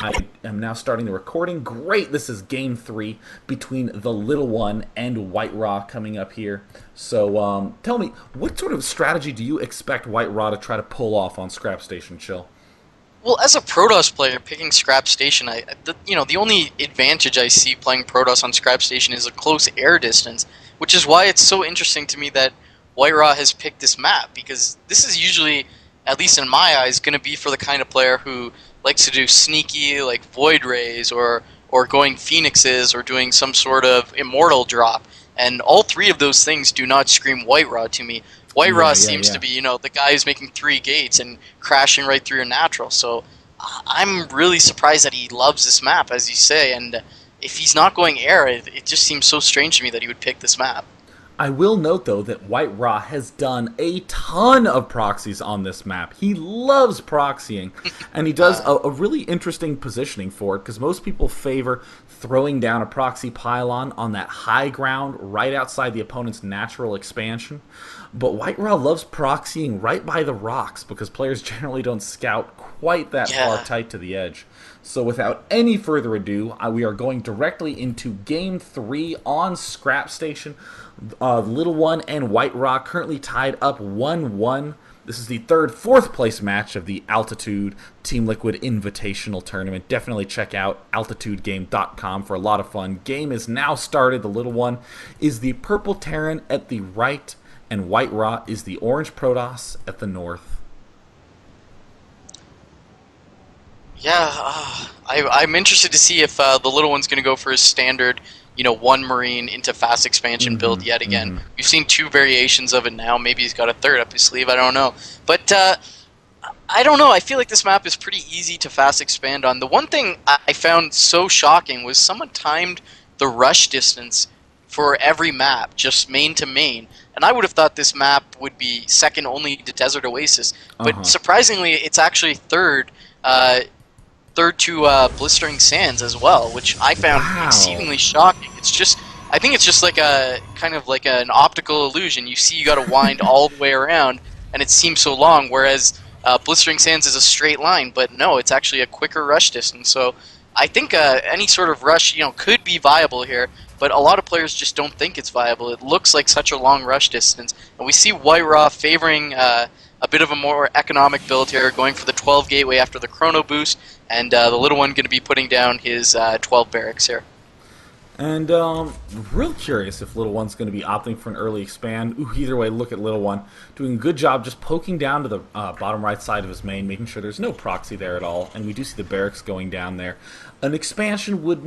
I am now starting the recording. Great, this is game 3 between TheLittleOne and WhiteRa coming up here. So tell me, what sort of strategy do you expect WhiteRa to try to pull off on Scrap Station, Chill? Well, as a Protoss player, picking Scrap Station, the only advantage I see playing Protoss on Scrap Station is a close air distance, which is why it's so interesting to me that WhiteRa has picked this map, because this is usually, at least in my eyes, going to be for the kind of player who likes to do sneaky, like Void Rays, or going Phoenixes, or doing some sort of Immortal drop. And all three of those things do not scream WhiteRa to me. Yeah, WhiteRa yeah, seems yeah. to be, the guy who's making 3 gates and crashing right through your natural. So I'm really surprised that he loves this map, as you say. And if he's not going air, it just seems so strange to me that he would pick this map. I will note, though, that WhiteRa has done a ton of proxies on this map. He loves proxying, and he does a really interesting positioning for it, because most people favor throwing down a proxy pylon on that high ground right outside the opponent's natural expansion. But WhiteRa loves proxying right by the rocks, because players generally don't scout quite that far Yeah. tight to the edge. So without any further ado, we are going directly into Game 3 on Scrap Station. Little One and WhiteRa currently tied up 1-1. This is the fourth place match of the Altitude Team Liquid Invitational Tournament. Definitely check out altitudegame.com for a lot of fun. Game is now started. The Little One is the purple Terran at the right, and WhiteRa is the orange Protoss at the north. Yeah, I'm interested to see if the little one's going to go for his standard, one Marine into fast expansion build yet again. We've seen 2 variations of it now. Maybe he's got a third up his sleeve. I don't know. But I don't know. I feel like this map is pretty easy to fast expand on. The one thing I found so shocking was someone timed the rush distance for every map, just main to main. And I would have thought this map would be second only to Desert Oasis. But surprisingly, it's actually third to Blistering Sands as well, which I found Wow. exceedingly shocking. I think it's just like a kind of like an optical illusion. You got to wind all the way around, and it seems so long. Whereas Blistering Sands is a straight line, but no, it's actually a quicker rush distance. So I think any sort of rush, could be viable here. But a lot of players just don't think it's viable. It looks like such a long rush distance, and we see WhiteRa favoring a bit of a more economic build here, going for the 12 gateway after the chrono boost, and the little one going to be putting down his 12 barracks here. And real curious if Little One's going to be opting for an early expand. Ooh, either way, look at Little One doing a good job just poking down to the bottom right side of his main, making sure there's no proxy there at all. And we do see the barracks going down there. An expansion would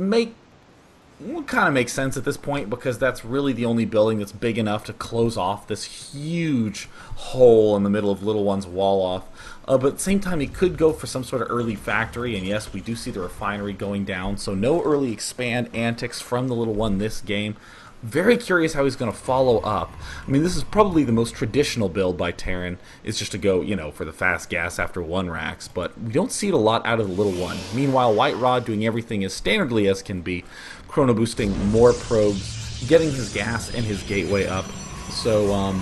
kind of make sense at this point, because that's really the only building that's big enough to close off this huge hole in the middle of Little One's wall off. But at the same time, he could go for some sort of early factory, and yes, we do see the refinery going down, so no early expand antics from the Little One this game. Very curious how he's going to follow up. I mean, this is probably the most traditional build by Terran, is just to go, for the fast gas after 1 racks, but we don't see it a lot out of the Little One. Meanwhile, WhiteRa doing everything as standardly as can be, chrono boosting more probes, getting his gas and his gateway up. So,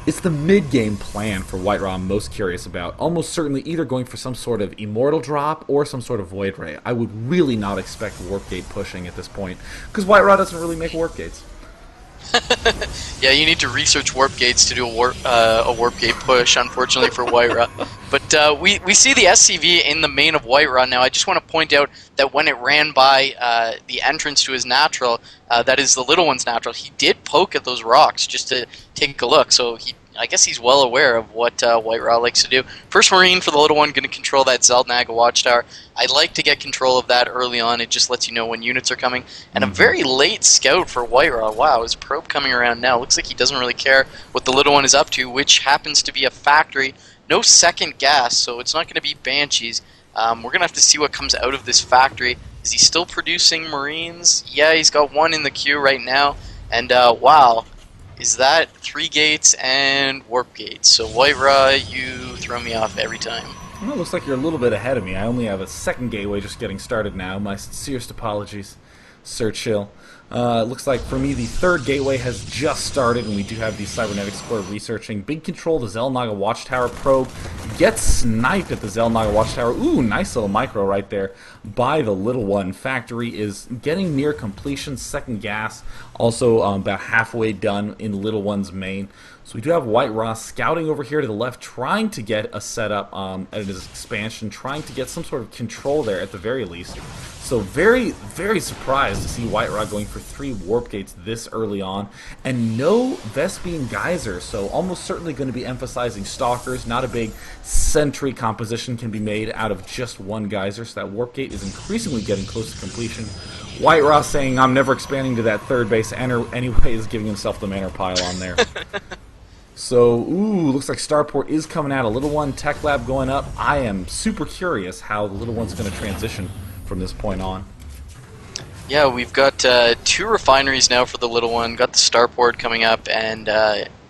it's the mid-game plan for WhiteRa I'm most curious about. Almost certainly either going for some sort of Immortal drop or some sort of Void Ray. I would really not expect Warp Gate pushing at this point, because WhiteRa doesn't really make Warp Gates. Yeah, you need to research warp gates to do a warp gate push, unfortunately for WhiteRa. But we see the SCV in the main of WhiteRa now. I just want to point out that when it ran by the entrance to his natural, that is the Little One's natural, he did poke at those rocks just to take a look. So I guess he's well aware of what WhiteRa likes to do. First Marine for the Little One, going to control that Zeldnaga Watchtower. I'd like to get control of that early on. It just lets you know when units are coming. And a very late scout for WhiteRa. Wow, his probe coming around now. Looks like he doesn't really care what the Little One is up to, which happens to be a factory. No second gas, so it's not going to be Banshees. We're going to have to see what comes out of this factory. Is he still producing Marines? Yeah, he's got 1 in the queue right now. And wow. Is that 3 gates and warp gates? So WhiteRa, you throw me off every time. Well, it looks like you're a little bit ahead of me. I only have a second gateway just getting started now. My sincerest apologies. Sir Chill. It looks like for me the third gateway has just started, and we do have the cybernetics core researching. Big control, the Xel'Naga Watchtower probe gets sniped at the Xel'Naga Watchtower. Ooh, nice little micro right there by the Little One. Factory is getting near completion. Second gas, also about halfway done in Little One's main. So we do have WhiteRa scouting over here to the left, trying to get a setup at his expansion, trying to get some sort of control there at the very least. So very, very surprised to see WhiteRa going for 3 warp gates this early on, and no Vespene geysers. So almost certainly going to be emphasizing stalkers. Not a big sentry composition can be made out of just one geyser. So that warp gate is increasingly getting close to completion. WhiteRa saying, "I'm never expanding to that third base," anyway, is giving himself the manor pile on there. So, ooh, looks like Starport is coming out. A Little One Tech Lab going up. I am super curious how the Little One's going to transition from this point on. Yeah, we've got 2 refineries now for the Little One. Got the Starport coming up, and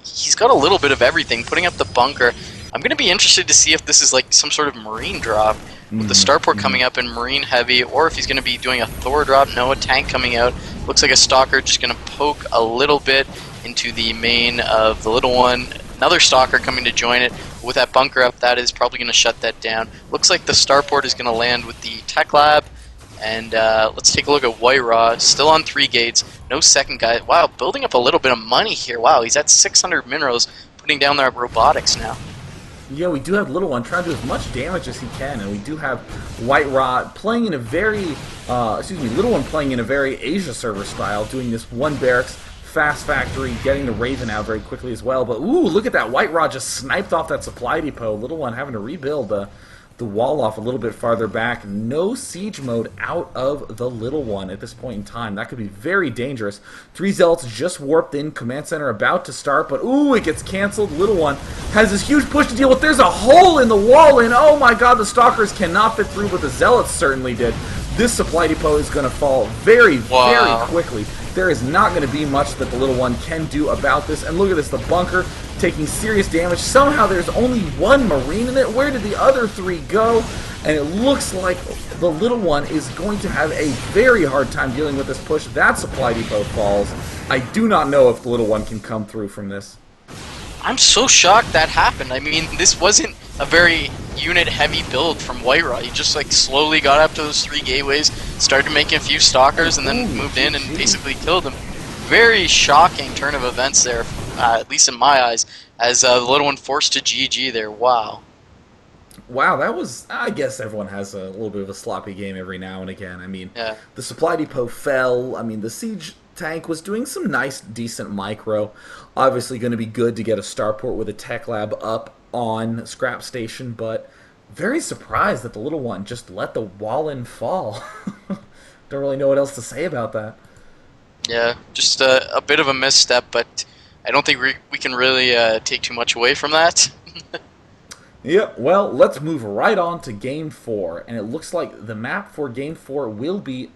he's got a little bit of everything. Putting up the bunker. I'm going to be interested to see if this is like some sort of marine drop with the Starport coming up in marine heavy, or if he's going to be doing a Thor drop. No, a tank coming out. Looks like a Stalker just going to poke a little bit into the main of the Little One. Another Stalker coming to join it. With that bunker up, that is probably going to shut that down. Looks like the Starport is going to land with the Tech Lab. And let's take a look at WhiteRa. Still on 3 gates. No second guy. Wow, building up a little bit of money here. Wow, he's at 600 minerals, putting down their robotics now. Yeah, we do have Little One trying to do as much damage as he can, and we do have WhiteRa playing in a very, Little One playing in a very Asia server style, doing this one barracks, fast factory, getting the Raven out very quickly as well. But ooh, look at that, WhiteRa just sniped off that supply depot. Little One having to rebuild the wall off a little bit farther back. No siege mode out of the Little One at this point in time. That could be very dangerous. 3 Zealots just warped in. Command center about to start, but ooh, it gets canceled. Little One has this huge push to deal with. There's a hole in the wall, and oh my god, the Stalkers cannot fit through, but the Zealots certainly did. This supply depot is going to fall very, very quickly. There is not going to be much that the Little One can do about this. And look at this, the bunker taking serious damage. Somehow there's only 1 Marine in it. Where did the other 3 go? And it looks like the Little One is going to have a very hard time dealing with this push. That supply depot falls. I do not know if the Little One can come through from this. I'm so shocked that happened. I mean, this wasn't a very unit-heavy build from WhiteRa. He just like slowly got up to those 3 gateways, started making a few stalkers, and then moved in and basically killed them. Very shocking turn of events there, at least in my eyes, as the Little One forced to GG there. Wow. Wow, that was... I guess everyone has a little bit of a sloppy game every now and again. I mean, yeah. The supply depot fell. I mean, the siege tank was doing some nice, decent micro. Obviously going to be good to get a Starport with a Tech Lab up on Scrap Station, but very surprised that the Little One just let the wall in fall. Don't really know what else to say about that. Yeah, just a bit of a misstep, but I don't think we can really take too much away from that. Yeah, well, let's move right on to Game 4, and it looks like the map for Game 4 will be